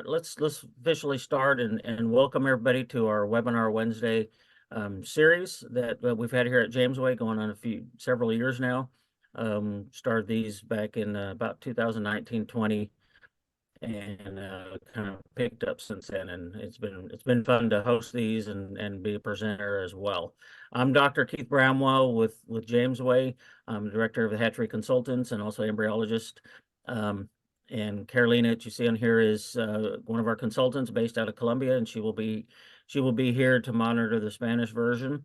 Let's officially start and welcome everybody to our webinar Wednesday series that we've had here at Jamesway going on several years now. Started these back in about 2019-20 and kind of picked up since then, and it's been fun to host these and be a presenter as well. I'm Dr. Keith Bramwell with Jamesway. I'm director of the Hatchery Consultants and also embryologist. And Carolina, that you see on here, is one of our consultants based out of Colombia, and she will be here to monitor the Spanish version.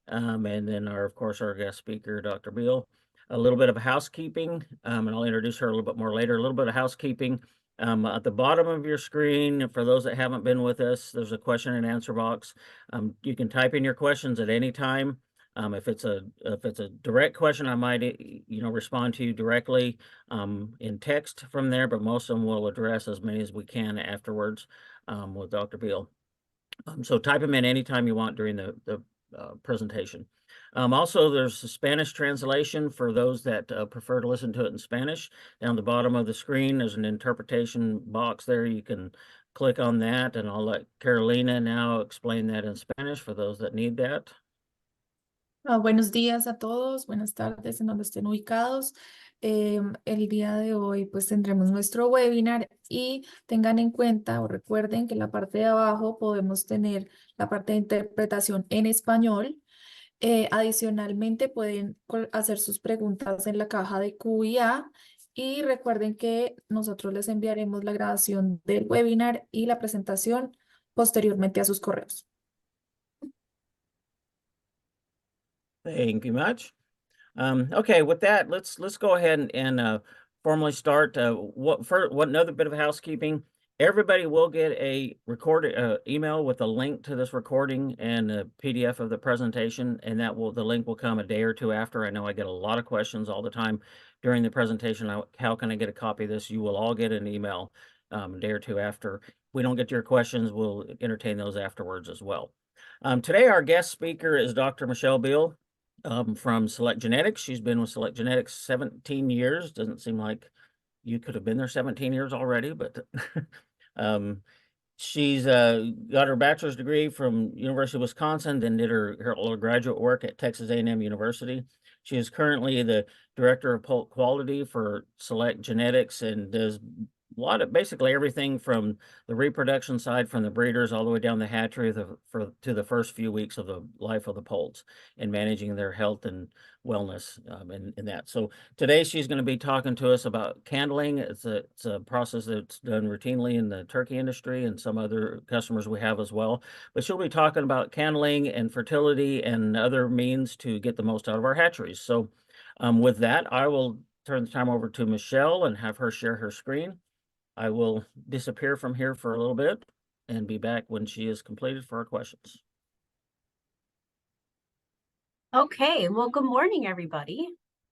And then of course, our guest speaker, Dr. Behl. A little bit of housekeeping, and I'll introduce her a little bit more later. A little bit of housekeeping. At the bottom of your screen, for those that haven't been with us, there's a question and answer box. You can type in your questions at any time. If it's a direct question, I might respond to you directly in text from there, but most of them will address as many as we can afterwards with Dr. Behl. So type them in anytime you want during the presentation. Also, there's a Spanish translation for those that prefer to listen to it in Spanish. Down the bottom of the screen, there's an interpretation box there. You can click on that, and I'll let Carolina now explain that in Spanish for those that need that. Buenos días a todos, buenas tardes en donde estén ubicados. El día de hoy pues tendremos nuestro webinar y tengan en cuenta o recuerden que en la parte de abajo podemos tener la parte de interpretación en español. Adicionalmente pueden hacer sus preguntas en la caja de Q&A y recuerden que nosotros les enviaremos la grabación del webinar y la presentación posteriormente a sus correos. Thank you much. Okay, with that, let's go ahead and formally start. What another bit of housekeeping. Everybody will get a recorded email with a link to this recording and a PDF of the presentation, and the link will come a day or two after. I know I get a lot of questions all the time during the presentation. How can I get a copy of this? You will all get an email a day or two after. If we don't get to your questions, we'll entertain those afterwards as well. Today, our guest speaker is Dr. Michelle Behl from Select Genetics. She's been with Select Genetics 17 years. Doesn't seem like you could have been there 17 years already, but she's got her bachelor's degree from University of Wisconsin, then did her graduate work at Texas A&M University. She is currently the director of quality for Select Genetics and does basically everything from the reproduction side, from the breeders all the way down the hatchery to the first few weeks of the life of the poults and managing their health and wellness in that. So today she's going to be talking to us about candling. It's a process that's done routinely in the turkey industry and some other customers we have as well. But she'll be talking about candling and fertility and other means to get the most out of our hatcheries. So with that, I will turn the time over to Michelle and have her share her screen. I will disappear from here for a little bit and be back when she is completed for our questions. Okay, well, good morning, everybody.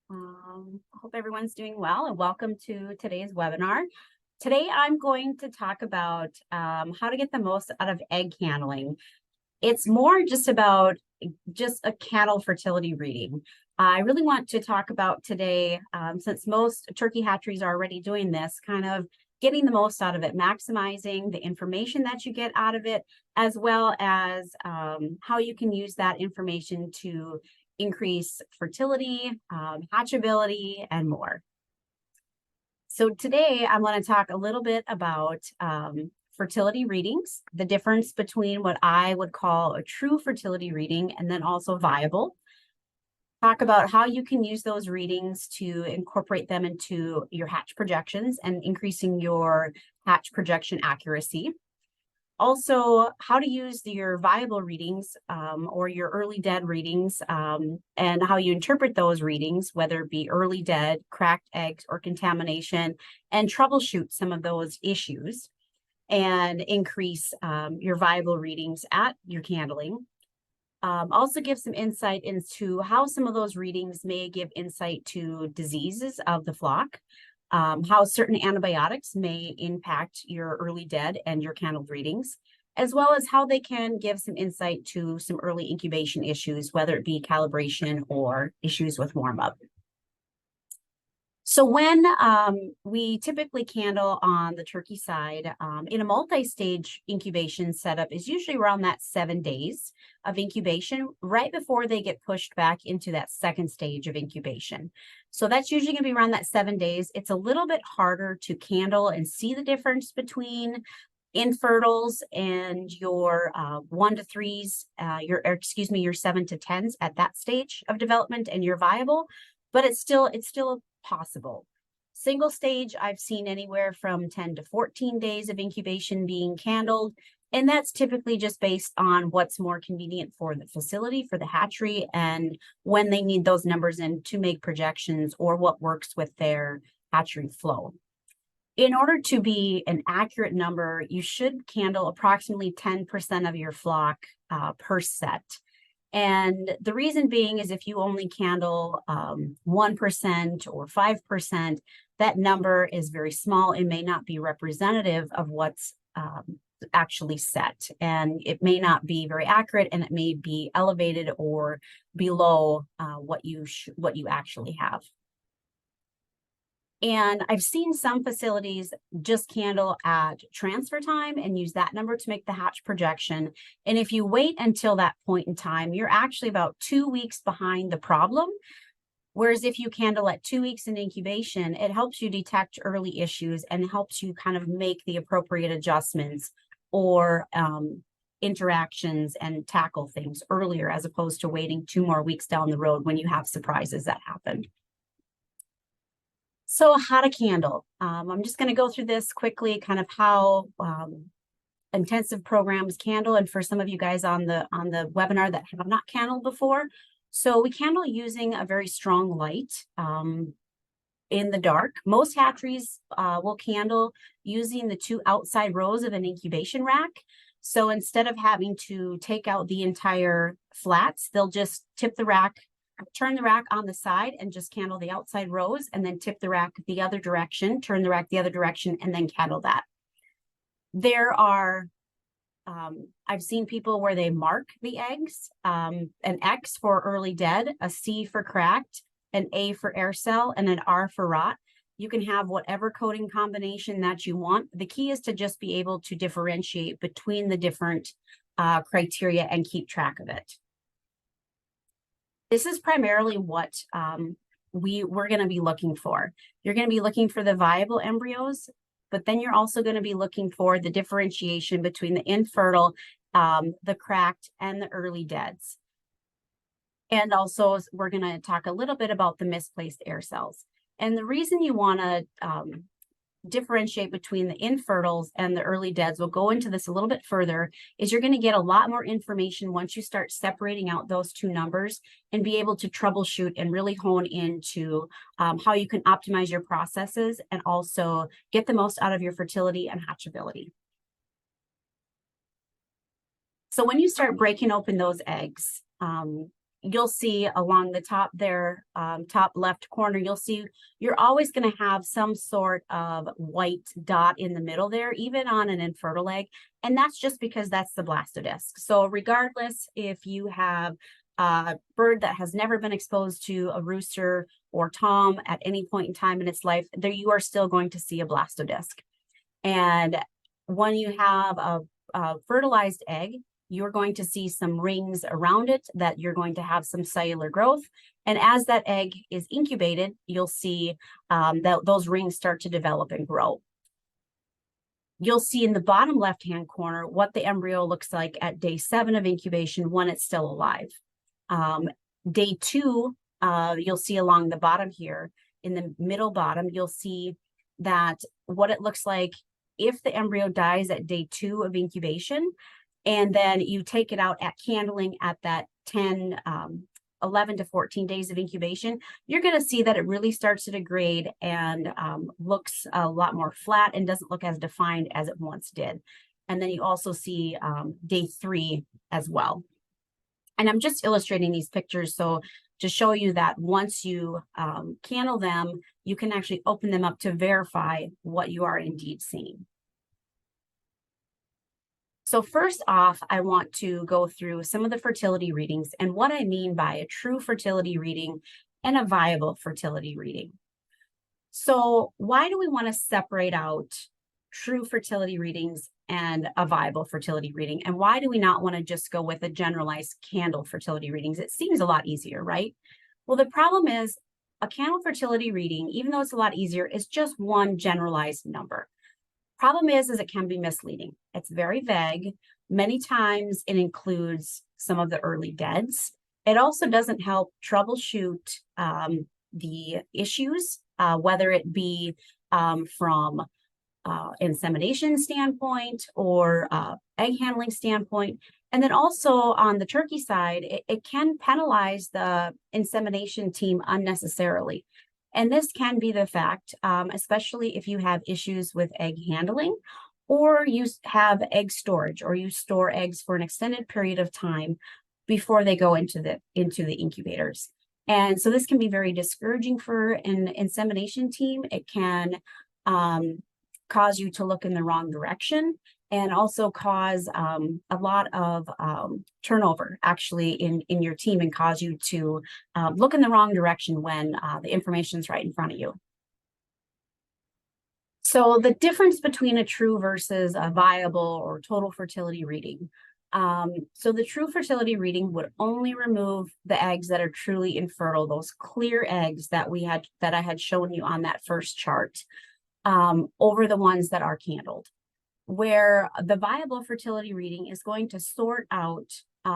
Hope everyone's doing well, and welcome to today's webinar. Today, I'm going to talk about how to get the most out of egg handling. It's more just about a cattle fertility reading. I really want to talk about today, since most turkey hatcheries are already doing this, kind of getting the most out of it, maximizing the information that you get out of it, as well as how you can use that information to increase fertility, hatchability, and more. So today I'm going to talk a little bit about fertility readings, the difference between what I would call a true fertility reading and then also viable. Talk about how you can use those readings to incorporate them into your hatch projections and increasing your hatch projection accuracy. Also, how to use your viable readings or your early dead readings and how you interpret those readings, whether it be early dead, cracked eggs, or contamination, and troubleshoot some of those issues and increase your viable readings at your candling. Also give some insight into how some of those readings may give insight to diseases of the flock, how certain antibiotics may impact your early dead and your candled readings, as well as how they can give some insight to some early incubation issues, whether it be calibration or issues with warm-up. So when we typically candle on the turkey side, in a multi-stage incubation setup is usually around that 7 days of incubation, right before they get pushed back into that second stage of incubation. So that's usually going to be around that 7 days. It's a little bit harder to candle and see the difference between infertiles and your 1 to 3s, your 7 to 10s at that stage of development, and your viable, but it's still possible. Single stage, I've seen anywhere from 10 to 14 days of incubation being candled, and that's typically just based on what's more convenient for the facility, for the hatchery, and when they need those numbers in to make projections or what works with their hatchery flow. In order to be an accurate number, you should candle approximately 10% of your flock per set. And the reason being is if you only candle 1% or 5%, that number is very small. It may not be representative of what's actually set, and it may not be very accurate, and it may be elevated or below what you actually have. And I've seen some facilities just candle at transfer time and use that number to make the hatch projection. And if you wait until that point in time, you're actually about 2 weeks behind the problem. Whereas if you candle at 2 weeks in incubation, it helps you detect early issues and helps you kind of make the appropriate adjustments or interactions and tackle things earlier, as opposed to waiting 2 more weeks down the road when you have surprises that happen. So how to candle. I'm just going to go through this quickly, kind of how intensive programs candle, and for some of you guys on the webinar that have not candled before. So we candle using a very strong light in the dark. Most hatcheries will candle using the 2 outside rows of an incubation rack. So instead of having to take out the entire flats, they'll just tip the rack, turn the rack on the side and just candle the outside rows, and then tip the rack the other direction, turn the rack the other direction, and then candle that. There are, I've seen people where they mark the eggs, an X for early dead, a C for cracked, an A for air cell, and an R for rot. You can have whatever coding combination that you want. The key is to just be able to differentiate between the different criteria and keep track of it. This is primarily what we're going to be looking for. You're going to be looking for the viable embryos, but then you're also going to be looking for the differentiation between the infertile, the cracked, and the early deads. And also, we're going to talk a little bit about the misplaced air cells. And the reason you want to differentiate between the infertiles and the early deads, we'll go into this a little bit further, is you're going to get a lot more information once you start separating out those 2 numbers and be able to troubleshoot and really hone into how you can optimize your processes and also get the most out of your fertility and hatchability. So when you start breaking open those eggs, you'll see along the top there, top left corner, you'll see you're always going to have some sort of white dot in the middle there, even on an infertile egg. And that's just because that's the blastodisc. So regardless if you have a bird that has never been exposed to a rooster or tom at any point in time in its life, there you are still going to see a blastodisc. And when you have a fertilized egg, you're going to see some rings around it that you're going to have some cellular growth. And as that egg is incubated, you'll see that those rings start to develop and grow. You'll see in the bottom left-hand corner what the embryo looks like at day 7 of incubation when it's still alive. Day 2, you'll see along the bottom here, in the middle bottom, you'll see that what it looks like if the embryo dies at day 2 of incubation, and then you take it out at candling at that 11 to 14 days of incubation, you're going to see that it really starts to degrade and looks a lot more flat and doesn't look as defined as it once did. And then you also see day 3 as well. And I'm just illustrating these pictures so to show you that once you candle them, you can actually open them up to verify what you are indeed seeing. So first off, I want to go through some of the fertility readings and what I mean by a true fertility reading and a viable fertility reading. So why do we want to separate out true fertility readings and a viable fertility reading? And why do we not want to just go with a generalized candle fertility readings? It seems a lot easier, right? Well, the problem is a candle fertility reading, even though it's a lot easier, is just one generalized number. Problem is it can be misleading. It's very vague. Many times it includes some of the early deads. It also doesn't help troubleshoot the issues, whether it be from insemination standpoint or egg handling standpoint. And then also on the turkey side, it can penalize the insemination team unnecessarily. And this can be the fact, especially if you have issues with egg handling, or you have egg storage, or you store eggs for an extended period of time before they go into the incubators. And so this can be very discouraging for an insemination team. It can cause you to look in the wrong direction, and also cause a lot of turnover actually in your team, and cause you to look in the wrong direction when the information is right in front of you. So the difference between a true versus a viable or total fertility reading. So the true fertility reading would only remove the eggs that are truly infertile, those clear eggs that I had shown you on that first chart, over the ones that are candled. Where the viable fertility reading is going to sort out,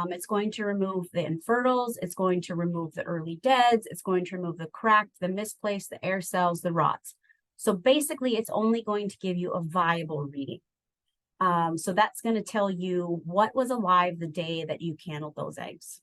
it's going to remove the infertiles, it's going to remove the early deads, it's going to remove the cracked, the misplaced, the air cells, the rots. So basically, it's only going to give you a viable reading. So that's going to tell you what was alive the day that you candled those eggs.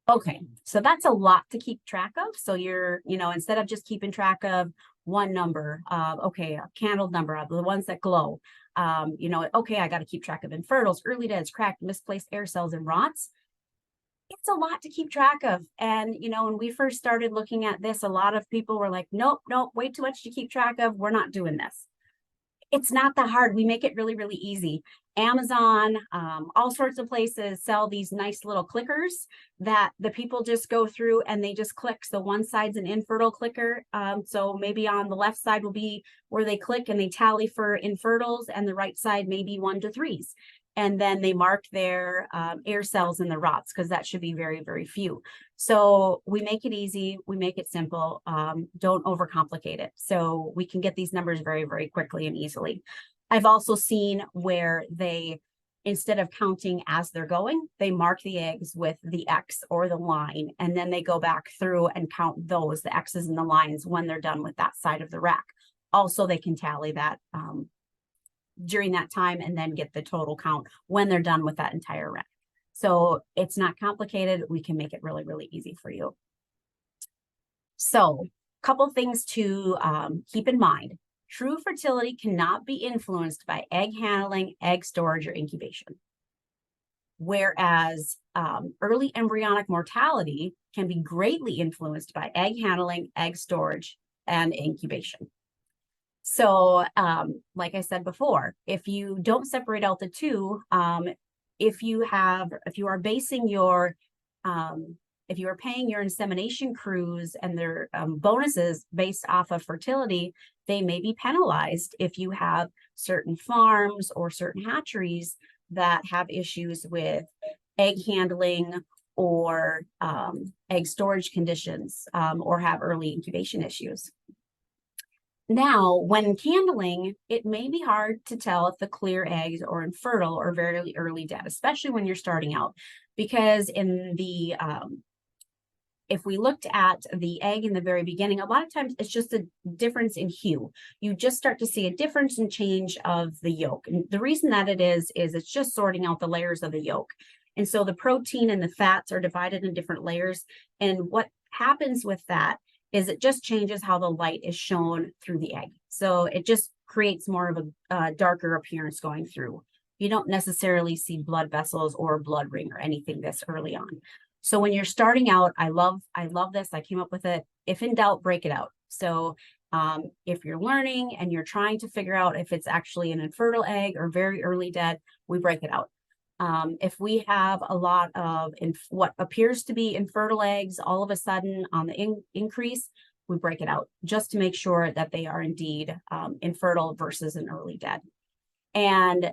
Okay, so that's a lot to keep track of. So you're, instead of just keeping track of one number, okay, a candled number of the ones that glow, okay, I got to keep track of infertiles, early deads, cracked, misplaced air cells, and rots. It's a lot to keep track of. And, when we first started looking at this, a lot of people were like, nope, way too much to keep track of. We're not doing this. It's not that hard. We make it really, really easy. Amazon, all sorts of places sell these nice little clickers that the people just go through and they just click. So one side's an infertile clicker. So maybe on the left side will be where they click and they tally for infertiles, and the right side maybe 1 to 3s. And then they mark their air cells and the rots, because that should be very, very few. So we make it easy. We make it simple. Don't overcomplicate it. So we can get these numbers very, very quickly and easily. I've also seen where they, instead of counting as they're going, they mark the eggs with the X or the line, and then they go back through and count those, the X's and the lines, when they're done with that side of the rack. Also, they can tally that during that time and then get the total count when they're done with that entire rack. So it's not complicated. We can make it really, really easy for you. So a couple things to keep in mind. True fertility cannot be influenced by egg handling, egg storage, or incubation. Whereas early embryonic mortality can be greatly influenced by egg handling, egg storage, and incubation. So like I said before, if you don't separate out the two, if you are basing your, if you are paying your insemination crews and their bonuses based off of fertility, they may be penalized if you have certain farms or certain hatcheries that have issues with egg handling or egg storage conditions, or have early incubation issues. Now, when candling, it may be hard to tell if the clear eggs are infertile or very early dead, especially when you're starting out, because in the if we looked at the egg in the very beginning, a lot of times it's just a difference in hue. You just start to see a difference in change of the yolk. And the reason that it is it's just sorting out the layers of the yolk. And so the protein and the fats are divided in different layers. And what happens with that is it just changes how the light is shown through the egg. So it just creates more of a darker appearance going through. You don't necessarily see blood vessels or blood ring or anything this early on. So when you're starting out, I love this. I came up with it. If in doubt, break it out. So if you're learning and you're trying to figure out if it's actually an infertile egg or very early dead, we break it out. If we have a lot of what appears to be infertile eggs all of a sudden on the increase, we break it out just to make sure that they are indeed infertile versus an early dead. And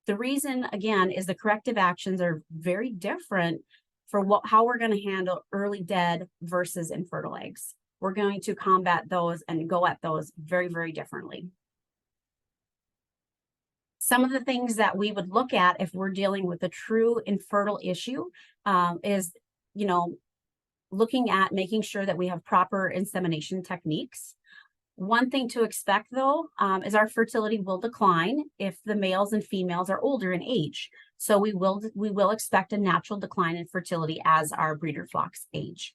the reason, again, is the corrective actions are very different for how we're going to handle early dead versus infertile eggs. We're going to combat those and go at those very, very differently. Some of the things that we would look at if we're dealing with a true infertile issue is, you know, looking at making sure that we have proper insemination techniques. One thing to expect, though, is our fertility will decline if the males and females are older in age. So we will expect a natural decline in fertility as our breeder flocks age.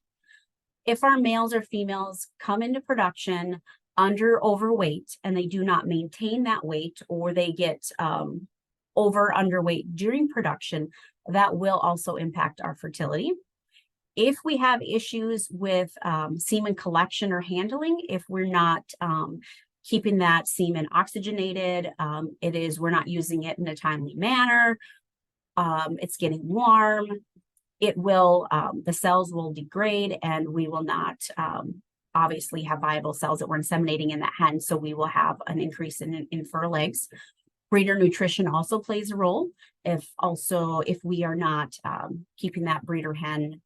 If our males or females come into production overweight and they do not maintain that weight, or they get underweight during production, that will also impact our fertility. If we have issues with semen collection or handling, if we're not keeping that semen oxygenated, we're not using it in a timely manner, it's getting warm, the cells will degrade, and we will not obviously have viable cells that we're inseminating in that hen, so we will have an increase in infertile eggs. Breeder nutrition also plays a role. If we are not keeping that breeder hen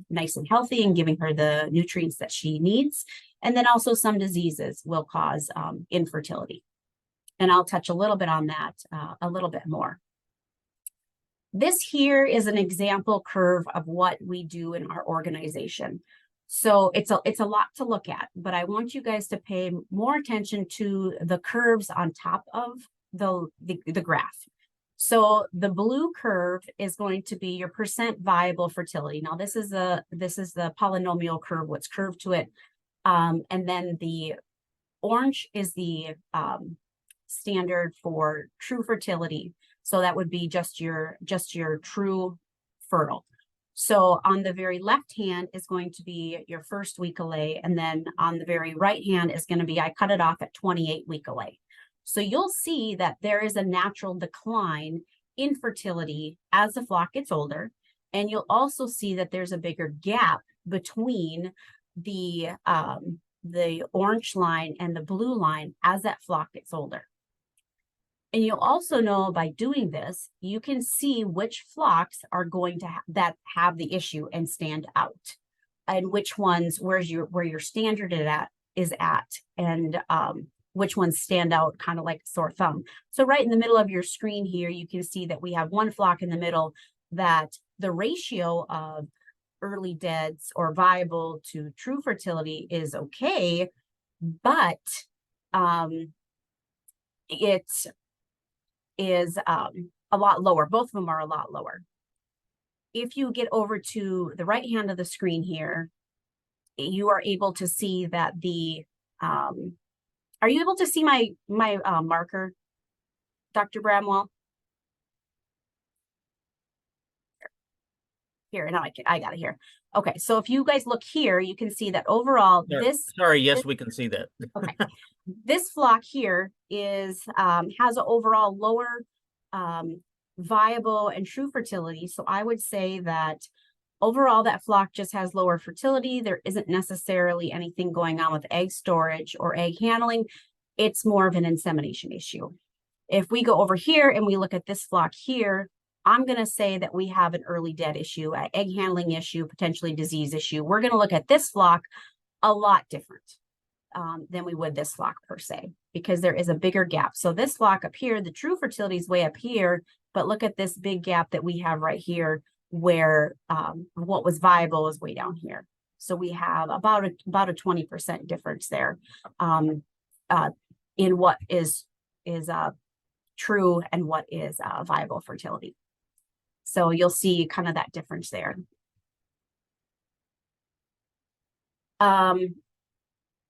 nice and healthy and giving her the nutrients that she needs. And then also some diseases will cause infertility. And I'll touch a little bit on that a little bit more. This here is an example curve of what we do in our organization. So it's a lot to look at, but I want you guys to pay more attention to the curves on top of the graph. So the blue curve is going to be your percent viable fertility. Now this is the polynomial curve, what's curved to it. And then the orange is the standard for true fertility. So that would be just your true fertile. So on the very left hand is going to be your first week of lay, and then on the very right hand is going to be, I cut it off at 28 week of lay. So you'll see that there is a natural decline in fertility as the flock gets older. And you'll also see that there's a bigger gap between the orange line and the blue line as that flock gets older. And you'll also know by doing this, you can see which flocks are going to have the issue and stand out, and which ones where your standard is at, and which ones stand out kind of like a sore thumb. So right in the middle of your screen here, you can see that we have one flock in the middle that the ratio of early deads or viable to true fertility is okay, but it is a lot lower. Both of them are a lot lower. If you get over to the right hand of the screen here, you are able to see that are you able to see my marker, Dr. Bramwell? Here, now I got it here. Okay, so if you guys look here, you can see that overall we can see that. Okay, this flock here has an overall lower viable and true fertility. So I would say that overall that flock just has lower fertility. There isn't necessarily anything going on with egg storage or egg handling. It's more of an insemination issue. If we go over here and we look at this flock here, I'm going to say that we have an early dead issue, an egg handling issue, potentially disease issue. We're going to look at this flock a lot different than we would this flock per se, because there is a bigger gap. So this flock up here, the true fertility is way up here, but look at this big gap that we have right here where what was viable is way down here. So we have about a 20% difference there in what is true and what is viable fertility. So you'll see kind of that difference there.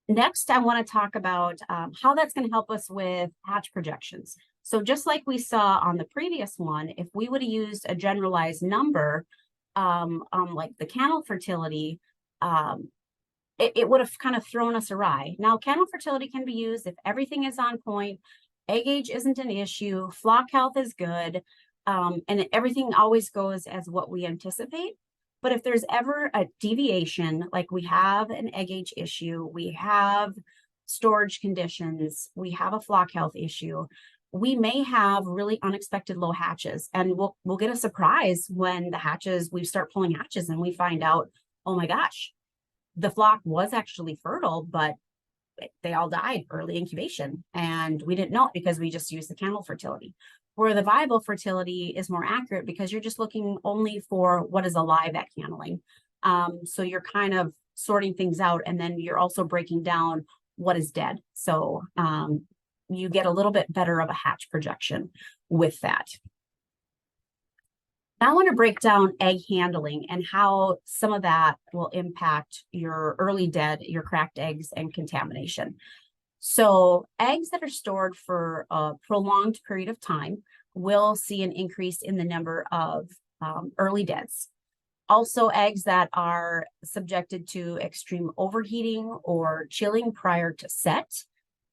Next, I want to talk about how that's going to help us with hatch projections. So just like we saw on the previous one, if we would have used a generalized number like the candle fertility, it would have kind of thrown us awry. Now, candle fertility can be used if everything is on point, egg age isn't an issue, flock health is good, and everything always goes as what we anticipate. But if there's ever a deviation, like we have an egg age issue, we have storage conditions, we have a flock health issue, we may have really unexpected low hatches, and we'll get a surprise when the hatches, we start pulling hatches and we find out, oh my gosh, the flock was actually fertile, but they all died early incubation, and we didn't know it because we just used the candle fertility. Where the viable fertility is more accurate because you're just looking only for what is alive at candling. So you're kind of sorting things out, and then you're also breaking down what is dead. So you get a little bit better of a hatch projection with that. Now I want to break down egg handling and how some of that will impact your early dead, your cracked eggs, and contamination. So eggs that are stored for a prolonged period of time will see an increase in the number of early deads. Also, eggs that are subjected to extreme overheating or chilling prior to set,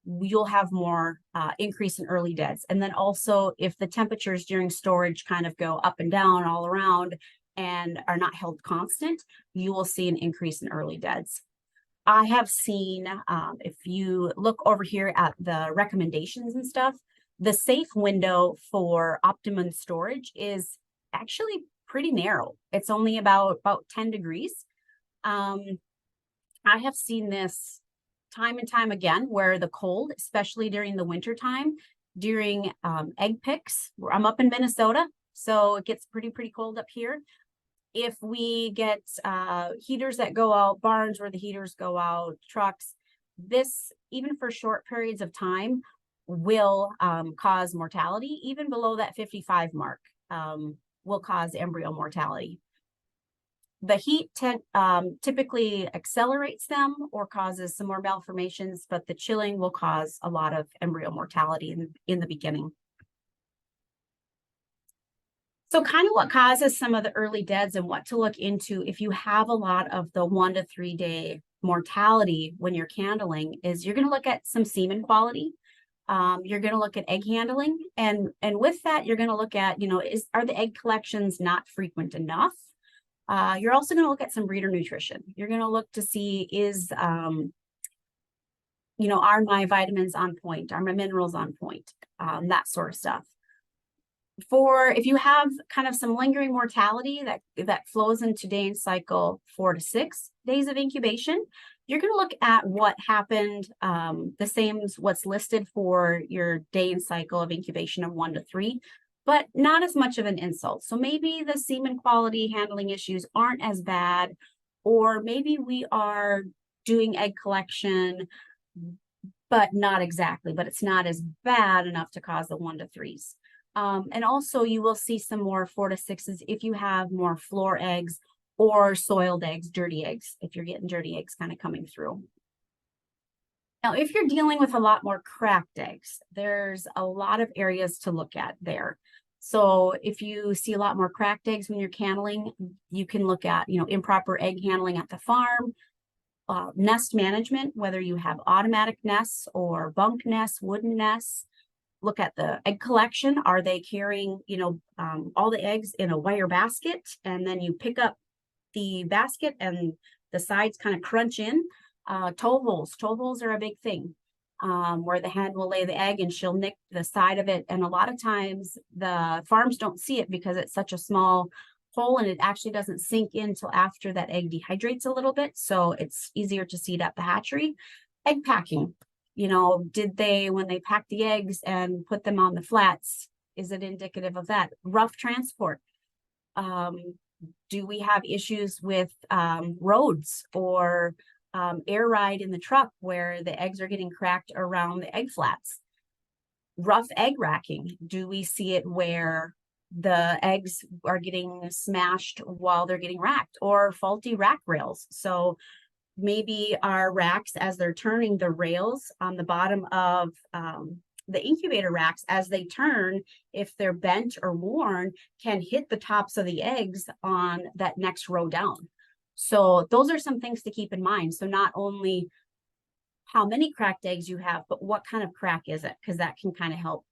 you'll have more increase in early deads. And then also, if the temperatures during storage kind of go up and down all around and are not held constant, you will see an increase in early deads. I have seen, if you look over here at the recommendations and stuff, the safe window for optimum storage is actually pretty narrow. It's only about 10 degrees. I have seen this time and time again where the cold, especially during the winter time, during egg picks, I'm up in Minnesota, so it gets pretty cold up here. If we get heaters that go out, barns where the heaters go out, trucks, this, even for short periods of time, will cause mortality. Even below that 55 mark will cause embryo mortality. The heat typically accelerates them or causes some more malformations, but the chilling will cause a lot of embryo mortality in the beginning. So kind of what causes some of the early deads and what to look into if you have a lot of the 1 to 3 day mortality when you're candling is you're going to look at some semen quality. You're going to look at egg handling. And with that, you're going to look at, are the egg collections not frequent enough? You're also going to look at some breeder nutrition. You're going to look to see are my vitamins on point? Are my minerals on point? That sort of stuff. If you have kind of some lingering mortality that flows into day and cycle 4 to 6 days of incubation, you're going to look at what happened, the same as what's listed for your day and cycle of incubation of 1 to 3, but not as much of an insult. So maybe the semen quality handling issues aren't as bad, or maybe we are doing egg collection, but not exactly, but it's not as bad enough to cause the 1 to 3s. And also you will see some more 4 to 6s if you have more floor eggs or soiled eggs, dirty eggs, if you're getting dirty eggs kind of coming through. Now, if you're dealing with a lot more cracked eggs, there's a lot of areas to look at there. So if you see a lot more cracked eggs when you're candling, you can look at, improper egg handling at the farm, nest management, whether you have automatic nests or bunk nests, wooden nests. Look at the egg collection. Are they carrying, all the eggs in a wire basket, and then you pick up the basket and the sides kind of crunch in? Toe holes are a big thing, where the hen will lay the egg and she'll nick the side of it. And a lot of times the farms don't see it because it's such a small hole and it actually doesn't sink in until after that egg dehydrates a little bit. So it's easier to see it at the hatchery. Egg packing. Did they, when they pack the eggs and put them on the flats, is it indicative of that? Rough transport. Do we have issues with roads or air ride in the truck where the eggs are getting cracked around the egg flats? Rough egg racking. Do we see it where the eggs are getting smashed while they're getting racked, or faulty rack rails? So maybe our racks, as they're turning, the rails on the bottom of the incubator racks, as they turn, if they're bent or worn, can hit the tops of the eggs on that next row down. So those are some things to keep in mind. So not only how many cracked eggs you have, but what kind of crack is it? Because that can kind of help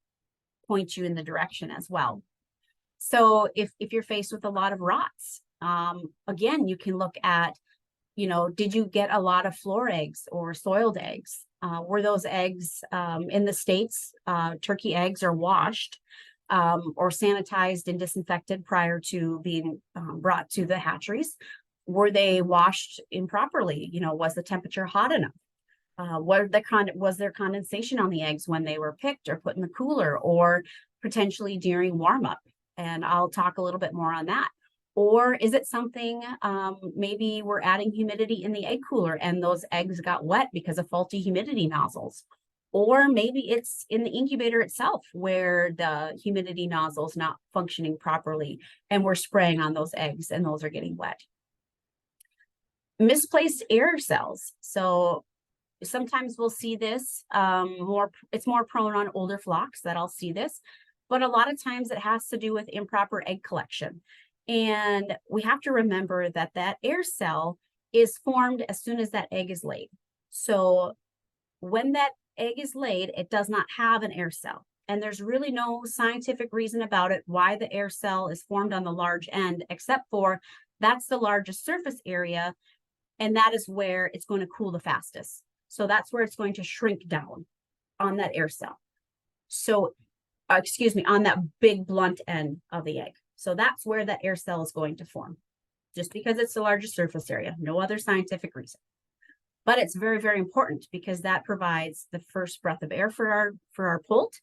point you in the direction as well. So if you're faced with a lot of rots, Again, you can look at, you know, did you get a lot of floor eggs or soiled eggs? Were those eggs in the States, turkey eggs are washed or sanitized and disinfected prior to being brought to the hatcheries? Were they washed improperly? You know, was the temperature hot enough? Was there condensation on the eggs when they were picked or put in the cooler, or potentially during warm up? And I'll talk a little bit more on that. Or is it something, maybe we're adding humidity in the egg cooler and those eggs got wet because of faulty humidity nozzles? Or maybe it's in the incubator itself where the humidity nozzle is not functioning properly and we're spraying on those eggs and those are getting wet. Misplaced air cells. So sometimes we'll see this it's more prone on older flocks that I'll see this, but a lot of times it has to do with improper egg collection. And we have to remember that that air cell is formed as soon as that egg is laid. So when that egg is laid, it does not have an air cell. And there's really no scientific reason about it why the air cell is formed on the large end, except for that's the largest surface area, and that is where it's going to cool the fastest. So that's where it's going to shrink down on that air cell. So, excuse me, on that big blunt end of the egg. So that's where that air cell is going to form, just because it's the largest surface area, no other scientific reason. But it's very, very important because that provides the first breath of air for our poult.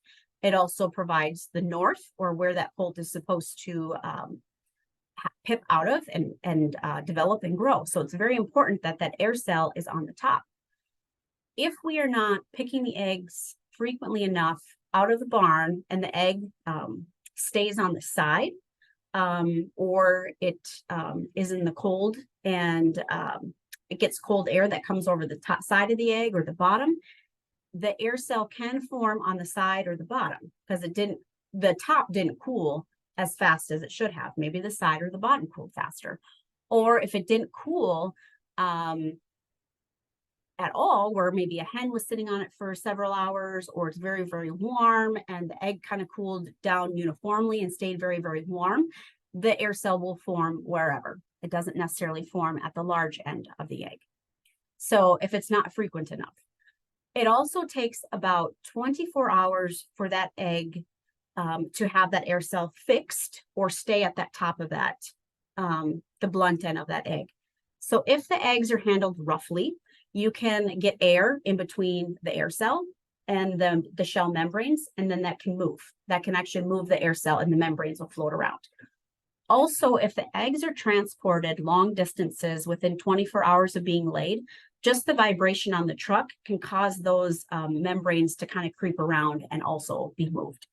It also provides the north, or where that poult is supposed to pip out of and develop and grow. So it's very important that that air cell is on the top. If we are not picking the eggs frequently enough out of the barn and the egg stays on the side, or it is in the cold and it gets cold air that comes over the top side of the egg or the bottom, the air cell can form on the side or the bottom because the top didn't cool as fast as it should have. Maybe the side or the bottom cooled faster. Or if it didn't cool at all, where maybe a hen was sitting on it for several hours, or it's very, very warm and the egg kind of cooled down uniformly and stayed very, very warm, the air cell will form wherever. It doesn't necessarily form at the large end of the egg. So if it's not frequent enough. It also takes about 24 hours for that egg to have that air cell fixed or stay at that top of that, the blunt end of that egg. So if the eggs are handled roughly, you can get air in between the air cell and the shell membranes, and then that can move. That can actually move the air cell and the membranes will float around. Also, if the eggs are transported long distances within 24 hours of being laid, just the vibration on the truck can cause those membranes to kind of creep around and also be moved.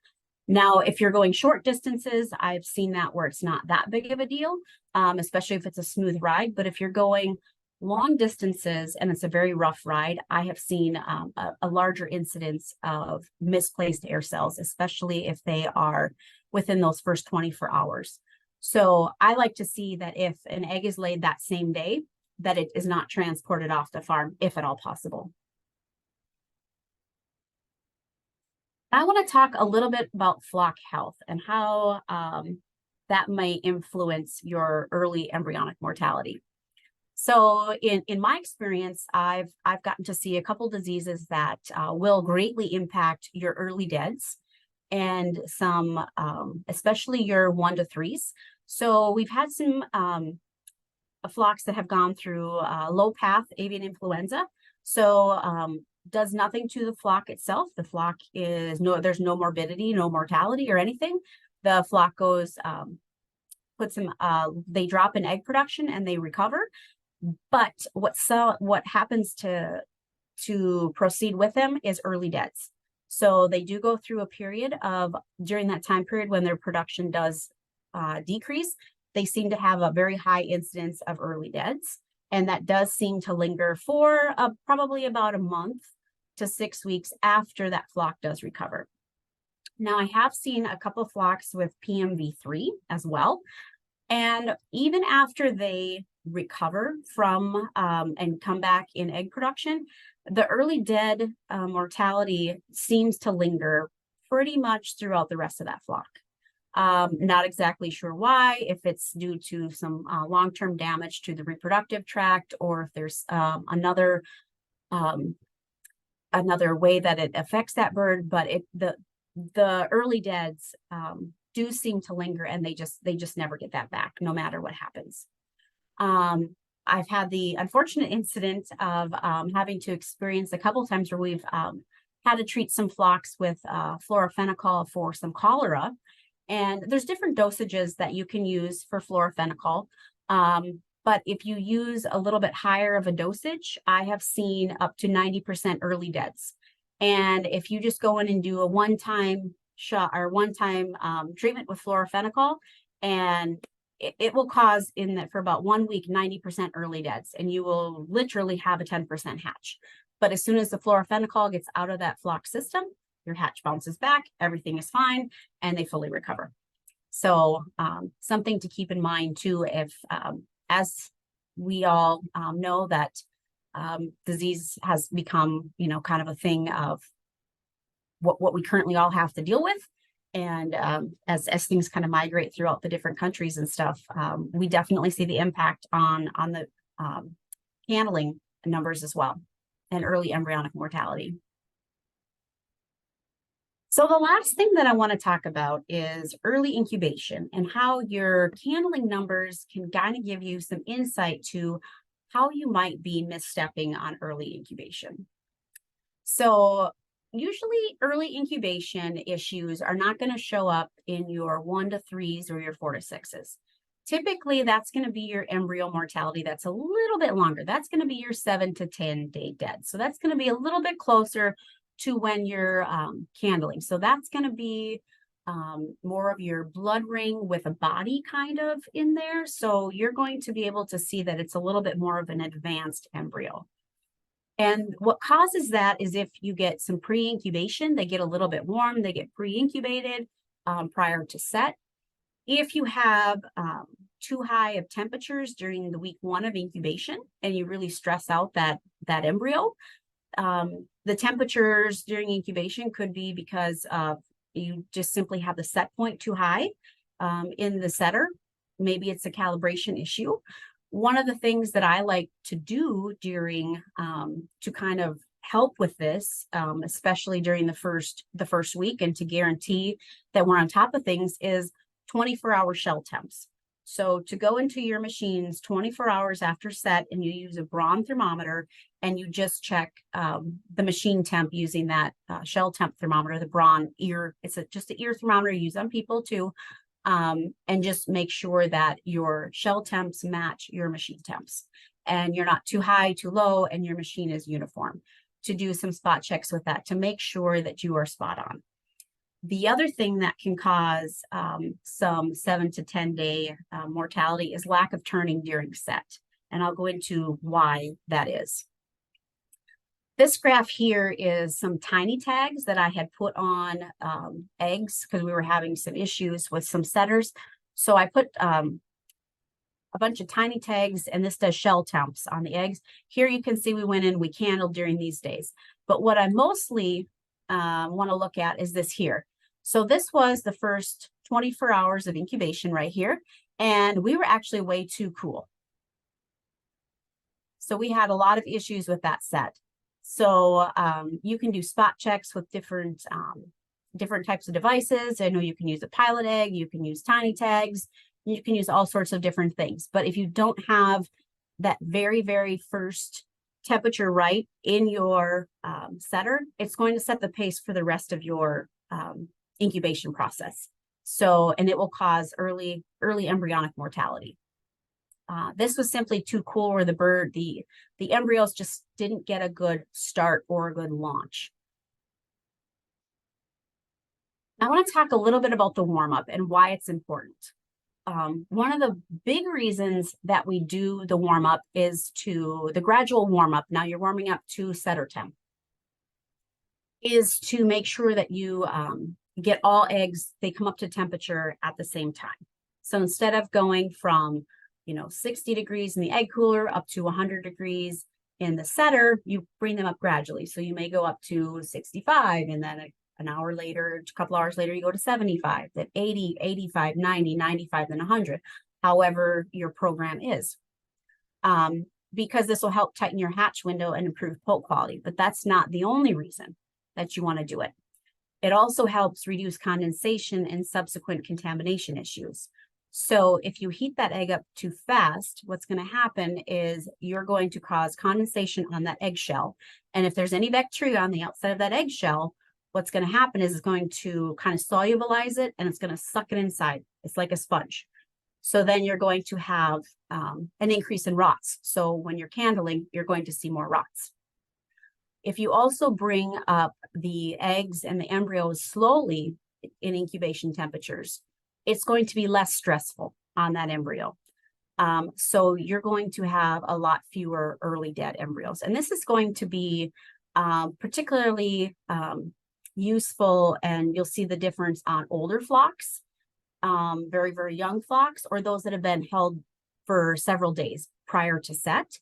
Now, if you're going short distances, I've seen that where it's not that big of a deal, especially if it's a smooth ride. But if you're going long distances and it's a very rough ride, I have seen a larger incidence of misplaced air cells, especially if they are within those first 24 hours. So I like to see that if an egg is laid that same day, that it is not transported off the farm, if at all possible. I want to talk a little bit about flock health and how that may influence your early embryonic mortality. So in my experience, I've gotten to see a couple diseases that will greatly impact your early deads and some, especially your 1 to 3s. So we've had some flocks that have gone through low path avian influenza. So does nothing to the flock itself. The flock is there's no morbidity, no mortality or anything. The flock goes, they drop in egg production and they recover. But what happens to proceed with them is early deaths. So they do go through a period of, during that time period when their production does decrease, they seem to have a very high incidence of early deaths. And that does seem to linger for probably about a month to 6 weeks after that flock does recover. Now, I have seen a couple of flocks with PMV3 as well. And even after they recover from and come back in egg production, the early dead mortality seems to linger pretty much throughout the rest of that flock. Not exactly sure why, if it's due to some long-term damage to the reproductive tract, or if there's another way that it affects that bird. But the early deads do seem to linger, and they just never get that back, no matter what happens. I've had the unfortunate incident of having to experience a couple of times where we've had to treat some flocks with fluorophenical for some cholera. And there's different dosages that you can use for fluorophenical. But if you use a little bit higher of a dosage, I have seen up to 90% early deaths. And if you just go in and do a one-time shot or one-time treatment with fluorophenical, and it will cause for about 1 week, 90% early deaths, and you will literally have a 10% hatch. But as soon as the fluorophenical gets out of that flock system, your hatch bounces back, everything is fine, and they fully recover. So something to keep in mind too, if as we all know that disease has become, kind of a thing of what we currently all have to deal with. And as things kind of migrate throughout the different countries and stuff, we definitely see the impact on the handling numbers as well, and early embryonic mortality. So the last thing that I want to talk about is early incubation and how your candling numbers can kind of give you some insight to how you might be misstepping on early incubation. So usually early incubation issues are not going to show up in your 1 to 3s or your 4 to 6s. Typically, that's going to be your embryo mortality that's a little bit longer. That's going to be your 7 to 10 day dead. So that's going to be a little bit closer to when you're candling. So that's going to be more of your blood ring with a body kind of in there. So you're going to be able to see that it's a little bit more of an advanced embryo. And what causes that is if you get some pre-incubation, they get a little bit warm, they get pre-incubated prior to set. If you have too high of temperatures during the week 1 of incubation and you really stress out that embryo, the temperatures during incubation could be because you just simply have the set point too high in the setter. Maybe it's a calibration issue. One of the things that I like to do during to kind of help with this, especially during the first week, and to guarantee that we're on top of things, is 24-hour shell temps. So to go into your machines 24 hours after set, and you use a Braun thermometer, and you just check the machine temp using that shell temp thermometer, the Braun ear. It's just an ear thermometer you use on people too, and just make sure that your shell temps match your machine temps, and you're not too high, too low, and your machine is uniform. To do some spot checks with that to make sure that you are spot on. The other thing that can cause some 7 to 10 day mortality is lack of turning during set. And I'll go into why that is. This graph here is some tiny tags that I had put on eggs because we were having some issues with some setters. So I put a bunch of tiny tags, and this does shell temps on the eggs. Here you can see we went in, we candled during these days. But what I mostly want to look at is this here. So this was the first 24 hours of incubation right here, and we were actually way too cool. So we had a lot of issues with that set. So you can do spot checks with different types of devices. I know you can use a pilot egg, you can use tiny tags, you can use all sorts of different things. But if you don't have that very, very first temperature right in your setter, it's going to set the pace for the rest of your incubation process. So, and it will cause early embryonic mortality. This was simply too cool, where the embryos just didn't get a good start or a good launch. I want to talk a little bit about the warm-up and why it's important. One of the big reasons that we do the warm-up is the gradual warm-up. Now you're warming up to setter temp, is to make sure that you get all eggs, they come up to temperature at the same time. So instead of going from 60 degrees in the egg cooler up to 100 degrees in the setter, you bring them up gradually. So you may go up to 65 and then An hour later, a couple hours later, you go to 75, then 80, 85, 90, 95, then 100, however your program is. Because this will help tighten your hatch window and improve poult quality, but that's not the only reason that you want to do it. It also helps reduce condensation and subsequent contamination issues. So if you heat that egg up too fast, what's going to happen is you're going to cause condensation on that eggshell. And if there's any bacteria on the outside of that eggshell, what's going to happen is it's going to kind of solubilize it and it's going to suck it inside. It's like a sponge. So then you're going to have an increase in rots. So when you're candling, you're going to see more rots. If you also bring up the eggs and the embryos slowly in incubation temperatures, it's going to be less stressful on that embryo. So you're going to have a lot fewer early dead embryos. And this is going to be particularly useful, and you'll see the difference on older flocks, very, very young flocks, or those that have been held for several days prior to set.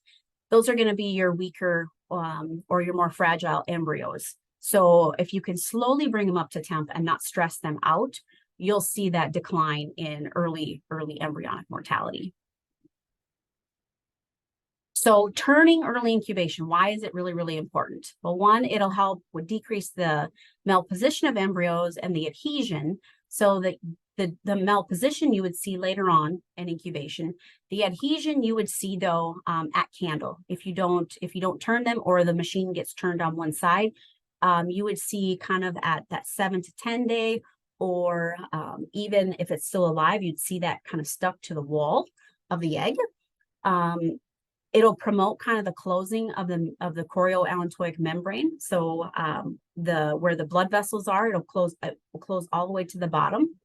Those are going to be your weaker or your more fragile embryos. So if you can slowly bring them up to temp and not stress them out, you'll see that decline in early embryonic mortality. So turning early incubation, why is it really, really important? Well, one, it'll help with decrease the malposition of embryos and the adhesion, so that the malposition you would see later on in incubation. The adhesion you would see though at candle. If you don't turn them, or the machine gets turned on one side, you would see kind of at that 7 to 10 day, or even if it's still alive, you'd see that kind of stuck to the wall of the egg. It'll promote kind of the closing of the chorioallantoic membrane. So where the blood vessels are, it'll close all the way to the bottom.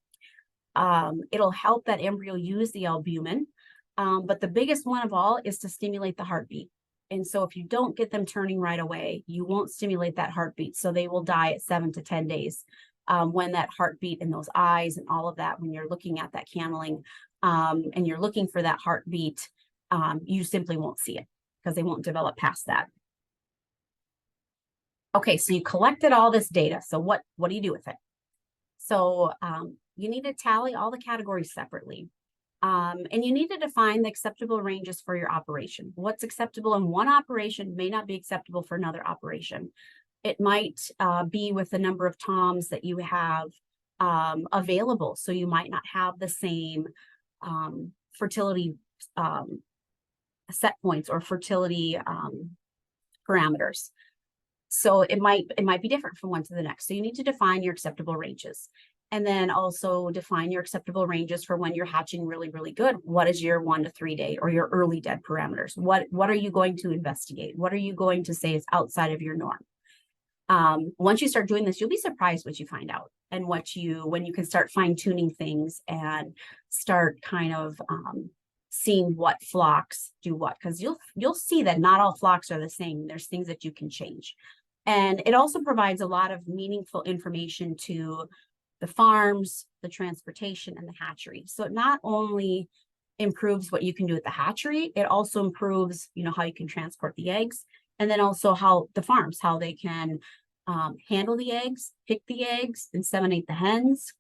It'll help that embryo use the albumin. But the biggest one of all is to stimulate the heartbeat. And so if you don't get them turning right away, you won't stimulate that heartbeat. So they will die at 7 to 10 days. When that heartbeat and those eyes and all of that, when you're looking at that candling and you're looking for that heartbeat, you simply won't see it because they won't develop past that. Okay, so you collected all this data. So what do you do with it? So you need to tally all the categories separately. And you need to define the acceptable ranges for your operation. What's acceptable in one operation may not be acceptable for another operation. It might be with the number of toms that you have available. So you might not have the same fertility set points or fertility parameters. So it might be different from one to the next. So you need to define your acceptable ranges. And then also define your acceptable ranges for when you're hatching really, really good. What is your 1 to 3 day or your early dead parameters? What are you going to investigate? What are you going to say is outside of your norm? Once you start doing this, you'll be surprised what you find out, and when you can start fine-tuning things and start kind of seeing what flocks do what, because you'll see that not all flocks are the same. There's things that you can change. And it also provides a lot of meaningful information to the farms, the transportation, and the hatchery. So it not only improves what you can do at the hatchery, it also improves, how you can transport the eggs, and then also how the farms, how they can handle the eggs, pick the eggs, inseminate the hens,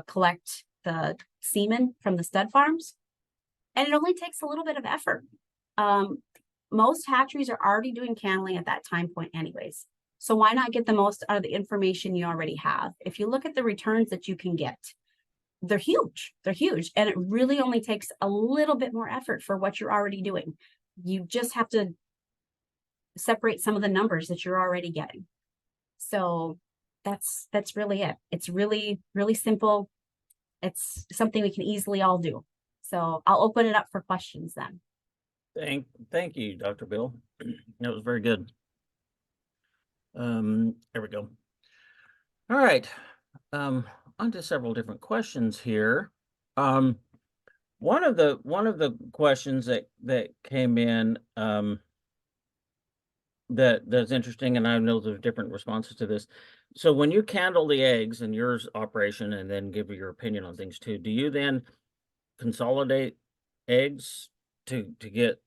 collect the semen from the stud farms. And it only takes a little bit of effort. Most hatcheries are already doing candling at that time point anyways. So why not get the most out of the information you already have? If you look at the returns that you can get, they're huge. They're huge. And it really only takes a little bit more effort for what you're already doing. You just have to separate some of the numbers that you're already getting. So that's really it. It's really, really simple. It's something we can easily all do. So I'll open it up for questions then. Thank you, Dr. Behl. That was very good. There we go. All right. On to several different questions here. One of the questions that came in that's interesting, and I know there's different responses to this. So when you candle the eggs in your operation and then give your opinion on things too, do you then consolidate eggs to get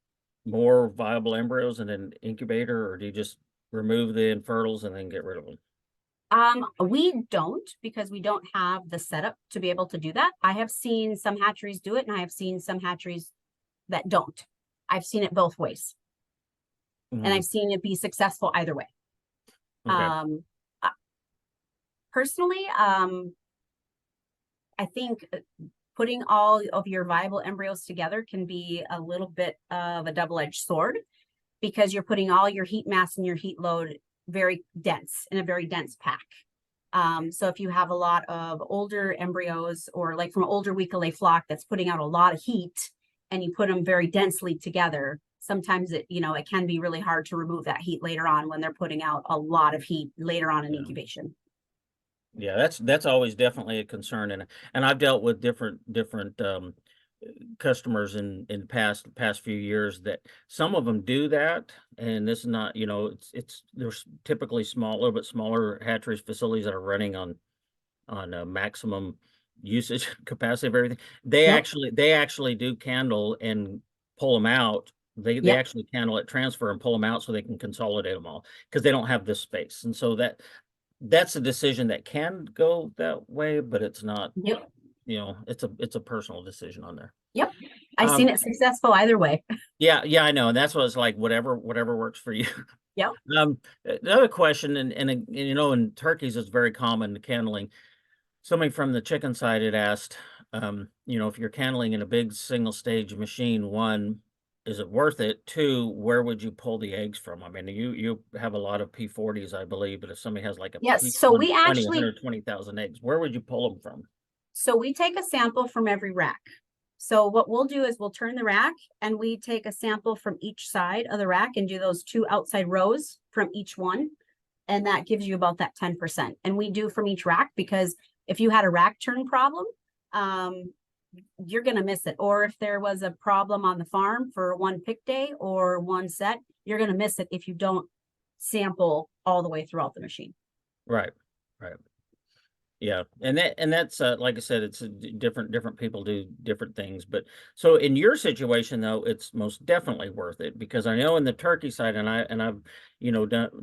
more viable embryos in an incubator, or do you just remove the infertiles and then get rid of them? We don't, because we don't have the setup to be able to do that. I have seen some hatcheries do it, and I have seen some hatcheries that don't. I've seen it both ways, and Mhm. I've seen it be successful either way. Okay. Personally, I think putting all of your viable embryos together can be a little bit of a double-edged sword, because you're putting all your heat mass and your heat load very dense in a very dense pack. So if you have a lot of older embryos, or like from an older week-a-lay flock that's putting out a lot of heat, and you put them very densely together, sometimes it can be really hard to remove that heat later on when they're putting out a lot of heat later on in incubation. Yeah, that's always definitely a concern, and I've dealt with different customers in past few years that some of them do that, and this is not, there's typically a little bit smaller hatcheries facilities that are running on maximum usage capacity of everything. They actually do candle and pull them out. They actually candle it, transfer and pull them out so they can consolidate them all, because they don't have this space, and so that's a decision that can go that way, but it's not, it's a personal decision on there. Yep. I've seen it successful either way. Yeah, I know. And that's what it's like, whatever works for you. Yep. Another question, and in turkeys, it's very common, the candling. Somebody from the chicken side had asked, if you're candling in a big single stage machine, one, is it worth it? Two, where would you pull the eggs from? I mean, you have a lot of P40s, I believe, but if somebody has like a Yes, so we actually 120,000 eggs, where would you pull them from? So we take a sample from every rack. So what we'll do is we'll turn the rack, and we take a sample from each side of the rack and do those 2 outside rows from each one. And that gives you about that 10%. And we do from each rack, because if you had a rack turn problem, you're going to miss it. Or if there was a problem on the farm for one pick day or one set, you're going to miss it if you don't sample all the way throughout the machine. Right. Yeah, and that's like I said, it's different people do different things. But so in your situation though, it's most definitely worth it, because I know in the turkey side, and I've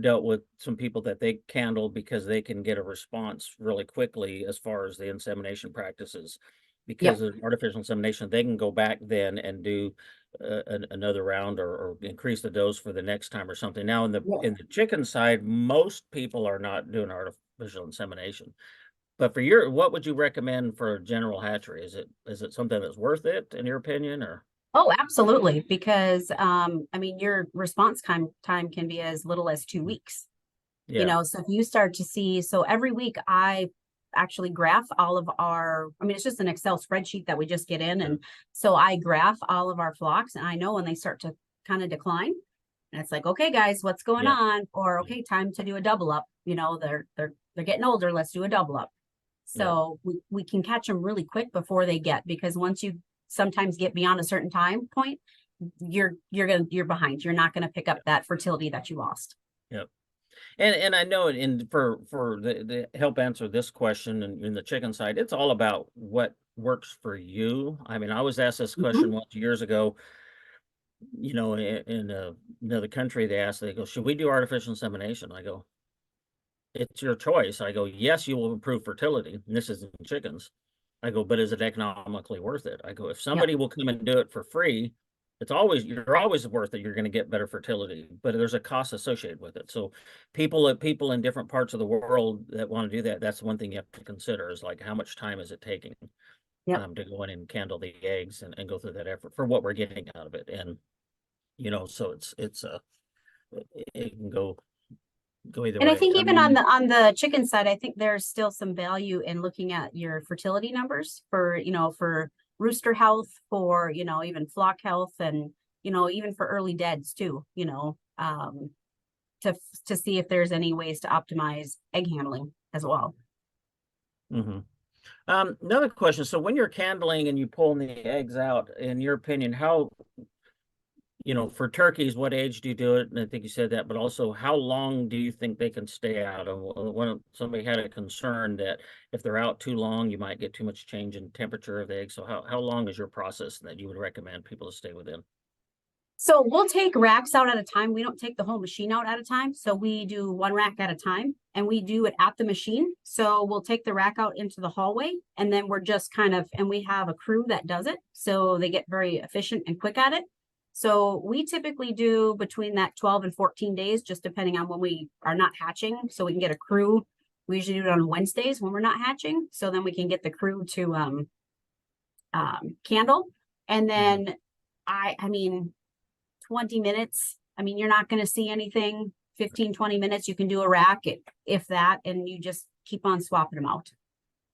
dealt with some people that they candle because they can get a response really quickly as far as the insemination practices. Because of artificial insemination, they can go back then and do another round, or increase the dose for the next time or something. Now in the chicken side, most people are not doing artificial insemination. But for what would you recommend for a general hatchery? Is it something that's worth it in your opinion, or? Oh, absolutely. Because your response time can be as little as 2 weeks. Yeah. So if you start to see, so every week I actually graph all of our, it's just an Excel spreadsheet that we just get in. And so I graph all of our flocks, and I know when they start to kind of decline. And it's like, okay, guys, what's going on? Or, okay, time to do a double up. They're getting older. Let's do a double up. So we can catch them really quick before they get, because once you sometimes get beyond a certain time point, you're behind. You're not going to pick up that fertility that you lost. Yep. And I know for the help answer this question, and in the chicken side, it's all about what works for you. I mean, I was asked this question once years ago, in another country. They go, should we do artificial insemination? I go, it's your choice. I go, yes, you will improve fertility. And this is in chickens. I go, but is it economically worth it? I go, if somebody will come and do it for free, you're always worth it. You're going to get better fertility, but there's a cost associated with it. So people in different parts of the world that want to do that, that's one thing you have to consider, is like, how much time is it taking to go in and candle the eggs and go through that effort for what we're getting out of it. And, so it can go either way. And I think even on the chicken side, I think there's still some value in looking at your fertility numbers for rooster health, for even flock health, and even for early deads too, to see if there's any ways to optimize egg handling as well. Another question. So when you're candling and you pulling the eggs out, in your opinion, how, for turkeys, what age do you do it? And I think you said that, but also how long do you think they can stay out? And when somebody had a concern that if they're out too long, you might get too much change in temperature of the egg. So how long is your process that you would recommend people to stay within? So we'll take racks out at a time. We don't take the whole machine out at a time. So we do one rack at a time and we do it at the machine. So we'll take the rack out into the hallway and then we're just and we have a crew that does it. So they get very efficient and quick at it. So we typically do between that 12 and 14 days, just depending on when we are not hatching. So we can get a crew. We usually do it on Wednesdays when we're not hatching. So then we can get the crew to candle. And then I mean, 20 minutes. I mean, you're not going to see anything. 15, 20 minutes, you can do a rack, if that, and you just keep on swapping them out.